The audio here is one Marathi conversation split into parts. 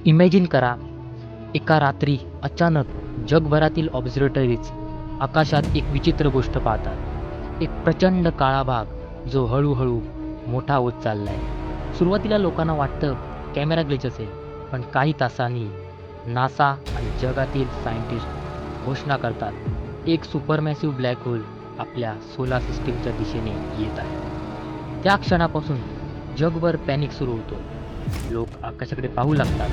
इमॅजिन करा, एका रात्री अचानक जगभरातील ऑब्झर्वेटरीज आकाशात एक विचित्र गोष्ट पाहतात. एक प्रचंड काळा भाग जो हळूहळू मोठा होत चाललाय. सुरुवातीला लोकांना वाटतं कॅमेरा ग्लिच असेल, पण काही तासांनी नासा आणि जगातील सायंटिस्ट घोषणा करतात, एक सुपरमॅसिव्ह ब्लॅक होल आपल्या सोलार सिस्टीमच्या दिशेने येत आहे. त्या क्षणापासून जगभर पॅनिक सुरू होतो. लोक आकाशाकडे पाहू लागतात.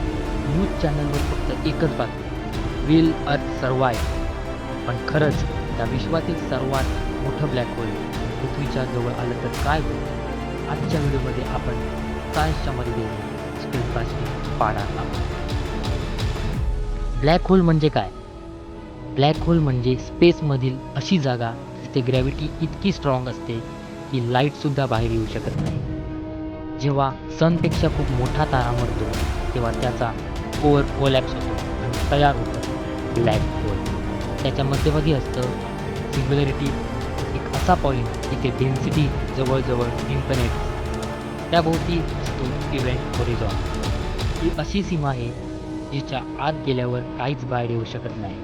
न्यूज चॅनलवर फक्त एकच बातमी, विल अर्थ सर्वाईव्ह. पण खरंच त्या विश्वातील सर्वात मोठं ब्लॅक होल पृथ्वीच्या जवळ आलं तर काय होईल? आजच्या व्हिडिओमध्ये आपण सायन्सच्या मदतीने स्पेस बाय स्पेस पाहणार आहोत. ब्लॅक होल म्हणजे काय? ब्लॅक होल म्हणजे स्पेसमधील अशी जागा जिथे ग्रॅव्हिटी इतकी स्ट्रॉंग असते की लाईटसुद्धा बाहेर येऊ शकत नाही. जेव्हा सनपेक्षा खूप मोठा तारा मरतो तेव्हा त्याचा कोअर कोलॅप्स होतो आणि तयार होतं ब्लॅक होल. त्याच्या मध्यभागी असतं सिंग्युलॅरिटी, एक असा पॉईंट जिथे डेन्सिटी जवळजवळ इन्फिनिट. त्याभोवती असतो इव्हेंट होरिझॉन. ही अशी सीमा आहे जिच्या आत गेल्यावर काहीच बाहेर येऊ शकत नाही.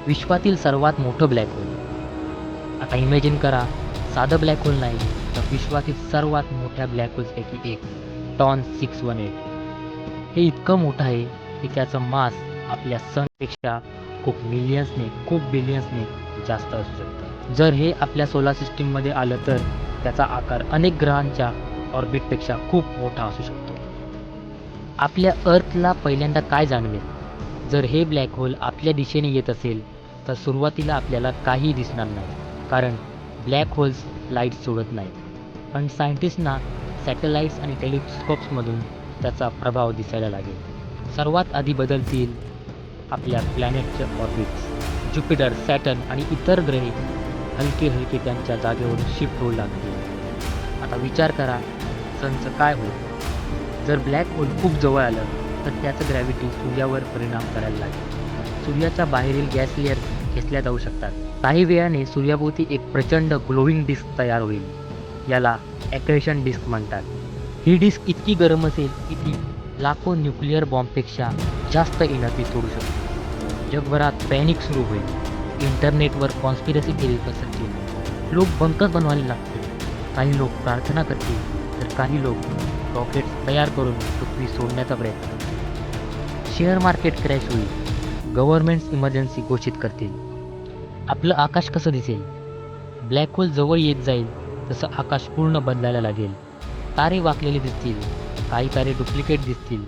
विश्वातील सर्वात मोठं ब्लॅक होल. आता इमॅजिन करा, साधं ब्लॅक होल नाही, तर विश्वातील सर्वात मोठ्या ब्लॅक होल्सपैकी एक, टॉन 618. हे इतकं मोठं आहे की त्याचं मास आपल्या सनपेक्षा खूप मिलियन्सने, खूप बिलियन्सने जास्त असू शकतं. जर हे आपल्या सोलार सिस्टीममध्ये आलं तर त्याचा आकार अनेक ग्रहांच्या ऑर्बिटपेक्षा खूप मोठा असू शकतो. आपल्या अर्थला पहिल्यांदा काय जाणवेल? जर हे ब्लॅक होल आपल्या दिशेने येत असेल तर सुरुवातीला आपल्याला काही दिसणार नाही, कारण ब्लॅक होल्स लाईट सोडत नाहीत. पण सायंटिस्टना सॅटेलाइट्स आणि टेलिस्कोप्समधून त्याचा प्रभाव दिसायला लागेल. सर्वात आधी बदलतील आपल्या प्लॅनेटचे ऑर्बिट्स. ज्युपिटर, सॅटर्न आणि इतर ग्रहे हलके हलके त्यांच्या जागेवरून शिफ्ट होऊ लागतील. आता विचार करा, सनचं काय होईल? जर ब्लॅक होल खूप जवळ आलं तर त्याचं ग्रॅव्हिटी सूर्यावर परिणाम करायला लागेल. सूर्याच्या बाहेरील गॅस लेअर खेचल्या जाऊ शकतात. काही वेळाने सूर्याभोवती एक प्रचंड ग्लोईंग डिस्क तयार होईल. याला ॲक्रेशन डिस्क म्हणतात. ही डिस्क इतकी गरम असेल की ती लाखो न्यूक्लिअर बॉम्बपेक्षा जास्त एनर्जी सोडू शकते. जगभरात पॅनिक सुरू होईल. इंटरनेटवर कॉन्स्पिरसी थिअरी पसरतील. लोक बंकर्स बनवायला लागतील. काही लोक प्रार्थना करतील, तर काही लोक रॉकेट्स तयार करून पृथ्वी सोडण्याचा प्रयत्न करतील. शेअर मार्केट क्रॅश होईल. गव्हर्नमेंट्स इमर्जन्सी घोषित करतील. आपलं आकाश कसं दिसेल? ब्लॅक होल जवळ येत जाईल तसं आकाश पूर्ण बदलायला लागेल. तारे वाकलेले दिसतील. काही तारे डुप्लिकेट दिसतील.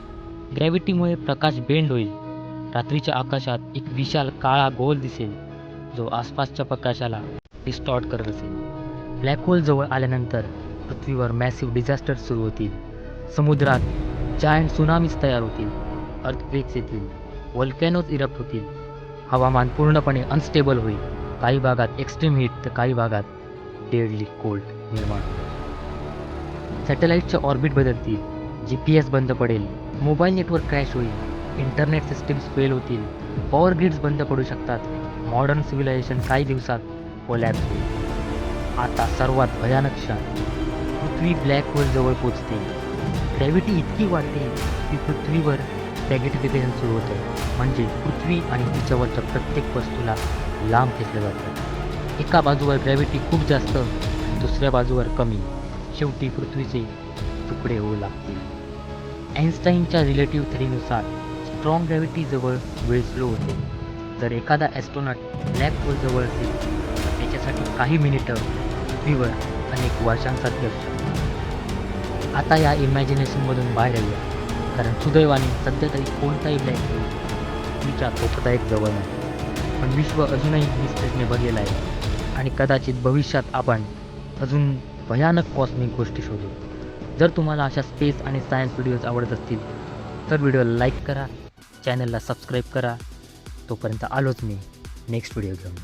ग्रॅव्हिटीमुळे प्रकाश बेंड होईल. रात्रीच्या आकाशात एक विशाल काळा गोल दिसेल जो आसपासच्या प्रकाशाला डिस्टॉर्ट करत असेल. ब्लॅक होल जवळ आल्यानंतर पृथ्वीवर मॅसिव्ह डिझास्टर्स सुरू होतील. समुद्रात जायंट सुनामीज तयार होतील. अर्थक्वेक्स येतील. व्होल्कॅनोज इरप्ट होतील. हवामान पूर्णपणे अनस्टेबल होईल. काही भागात एक्स्ट्रीम हीट तर काही भागात डेडली कोल्ड निर्माण होईल. सॅटेलाईटचे ऑर्बिट बदलतील. GPS बंद पडेल. मोबाईल नेटवर्क क्रॅश होईल. इंटरनेट सिस्टीम्स फेल होतील. पॉवर ग्रिड्स बंद पडू शकतात. मॉडर्न सिव्हिलायझेशन काही दिवसात कोलॅप्स होईल. आता सर्वात भयानक क्षण. पृथ्वी ब्लॅक होल जवळ पोचते. ग्रॅव्हिटी इतकी वाढते की पृथ्वीवर मॅग्नेटिफिकेशन सुरू होतं. म्हणजे पृथ्वी आणि तिच्यावरच्या प्रत्येक वस्तूला लांब खेचलं जातं. एका बाजूवर ग्रॅव्हिटी खूप जास्त, दुसऱ्या बाजूवर कमी. शेवटी पृथ्वीचे तुकडे होऊ लागतील. आइन्स्टाईनच्या रिलेटिव्ह थेअरीनुसार स्ट्रॉंग ग्रॅव्हिटी जवळ वेळ स्लो होते. जर एखादा ॲस्ट्रॉनॉट ब्लॅक होल जवळ असेल तर त्याच्यासाठी काही मिनिटं पृथ्वीवर अनेक वर्षांसारखे असू शकतात. आता या इमॅजिनेशनमधून बाहेर येऊया, कारण सुदैवाने सध्या तरी कोणताही ब्लॅक होल पृथ्वीच्या धोकादायक जवळ नाही. पण विश्व अजूनही मिस्टेकने भरलेलं आहे आणि कदाचित भविष्यात आपण अजून भयानक कॉस्मिक गोष्टी शोधू. जर तुम्हाला अशा स्पेस आणि सायन्स व्हिडिओज आवडत असतील तर व्हिडिओला लाईक करा, चॅनलला सबस्क्राईब करा. तोपर्यंत आलोच मी नेक्स्ट व्हिडिओ घेऊन.